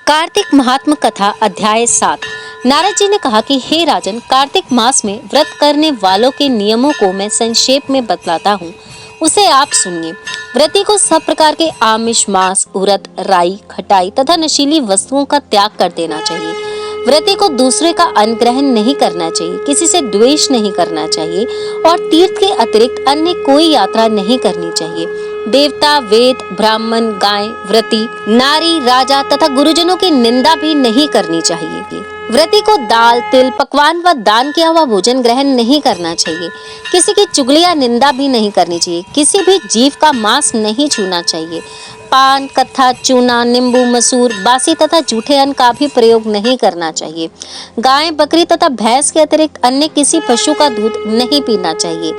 कार्तिक महात्म कथा अध्याय 7। नारद जी ने कहा कि हे राजन, कार्तिक मास में व्रत करने वालों के नियमों को मैं संक्षेप में बतलाता हूँ, उसे आप सुनिए। व्रती को सब प्रकार के आमिष, मांस, उरत, राई, खटाई तथा नशीली वस्तुओं का त्याग कर देना चाहिए। व्रती को दूसरे का अन्न ग्रहण नहीं करना चाहिए, किसी से द्वेष नहीं करना चाहिए और तीर्थ के अतिरिक्त अन्य कोई यात्रा नहीं करनी चाहिए। देवता, वेद, ब्राह्मण, गाय, व्रती, नारी, राजा तथा गुरुजनों की निंदा भी नहीं करनी चाहिए। व्रती को दाल, तिल, पकवान व दान किया हुआ भोजन ग्रहण नहीं करना चाहिए। किसी की चुगली या निंदा भी नहीं करनी चाहिए। किसी भी जीव का मांस नहीं छूना चाहिए। पान, कत्था, चूना, नींबू, मसूर, बासी तथा जूठे अन्न का भी प्रयोग नहीं करना चाहिए। गाय, बकरी तथा भैंस के अतिरिक्त अन्य किसी पशु का दूध नहीं पीना चाहिए।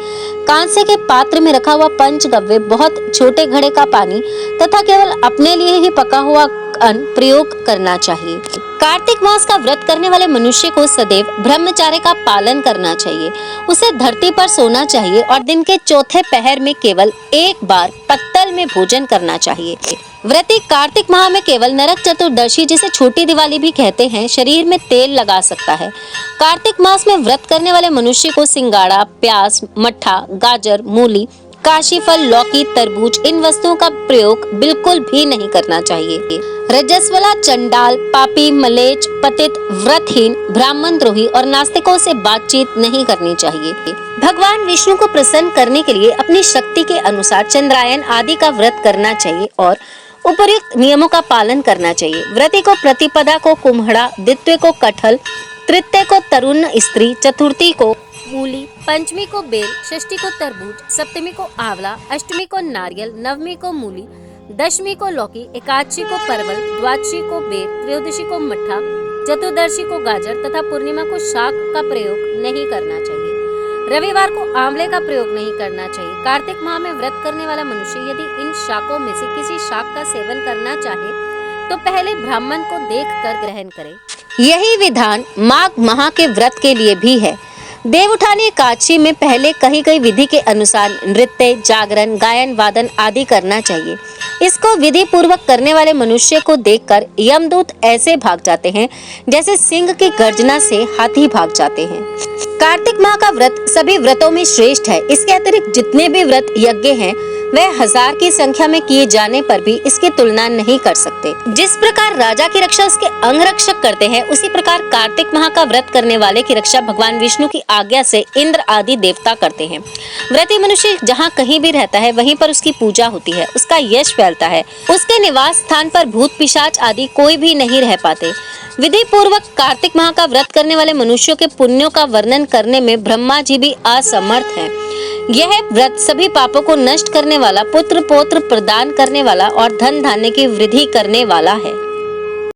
कांसे के पात्र में रखा हुआ पंचगव्य, बहुत छोटे घड़े का पानी तथा केवल अपने लिए ही पका हुआ अन्न प्रयोग करना चाहिए। कार्तिक मास का व्रत करने वाले मनुष्य को सदैव ब्रह्मचर्य का पालन करना चाहिए। उसे धरती पर सोना चाहिए और दिन के चौथे पहर में केवल एक बार पत्तल में भोजन करना चाहिए। व्रती कार्तिक माह में केवल नरक चतुर्दशी, जिसे छोटी दिवाली भी कहते हैं, शरीर में तेल लगा सकता है। कार्तिक मास में व्रत करने वाले मनुष्य को सिंगाड़ा, प्याज, मट्ठा, गाजर, मूली, काशी फल, लौकी, तरबूज, इन वस्तुओं का प्रयोग बिल्कुल भी नहीं करना चाहिए। रजस्वला, चंडाल, पापी, मलेच्छ, पतित, व्रतहीन, ब्राह्मण द्रोही और नास्तिकों से बातचीत नहीं करनी चाहिए। भगवान विष्णु को प्रसन्न करने के लिए अपनी शक्ति के अनुसार चंद्रायन आदि का व्रत करना चाहिए और उपर्युक्त नियमों का पालन करना चाहिए। व्रती को प्रतिपदा को कुम्हड़ा, द्वितीय को कटहल, तृतीय को तरुण स्त्री, चतुर्थी को मूली, पंचमी को बेल, षष्ठी को तरबूज, सप्तमी को आंवला, अष्टमी को नारियल, नवमी को मूली, दशमी को लौकी, एकादशी को परवल, द्वादशी को बेर, त्रयोदशी को मट्ठा, चतुर्दशी को गाजर तथा पूर्णिमा को शाक का प्रयोग नहीं करना चाहिए। रविवार को आंवले का प्रयोग नहीं करना चाहिए। कार्तिक माह में व्रत करने वाला मनुष्य यदि इन शाकों में से किसी शाक का सेवन करना चाहे तो पहले ब्राह्मण को देखकर ग्रहण करे। यही विधान माघ माह के व्रत के लिए भी है। देव उठानी एकादशी में पहले कही गई विधि के अनुसार नृत्य, जागरण, गायन, वादन आदि करना चाहिए। इसको विधि पूर्वक करने वाले मनुष्य को देखकर यमदूत ऐसे भाग जाते हैं जैसे सिंह की गर्जना से हाथी भाग जाते हैं। कार्तिक माह का व्रत सभी व्रतों में श्रेष्ठ है। इसके अतिरिक्त जितने भी व्रत यज्ञ हैं, वह 1000 की संख्या में किए जाने पर भी इसकी तुलना नहीं कर सकते। जिस प्रकार राजा की रक्षा उसके अंगरक्षक करते हैं, उसी प्रकार कार्तिक माह का व्रत करने वाले की रक्षा भगवान विष्णु की आज्ञा से इंद्र आदि देवता करते हैं। व्रती मनुष्य जहाँ कहीं भी रहता है, वहीं पर उसकी पूजा होती है, उसका यश फैलता है। उसके निवास स्थान पर भूत पिशाच आदि कोई भी नहीं रह पाते। विधि पूर्वक कार्तिक माह का व्रत करने वाले मनुष्यों के पुण्यों का वर्णन करने में ब्रह्मा जी भी असमर्थ हैं। यह व्रत सभी पापों को नष्ट करने वाला, पुत्र पौत्र प्रदान करने वाला और धन धान्य की वृद्धि करने वाला है।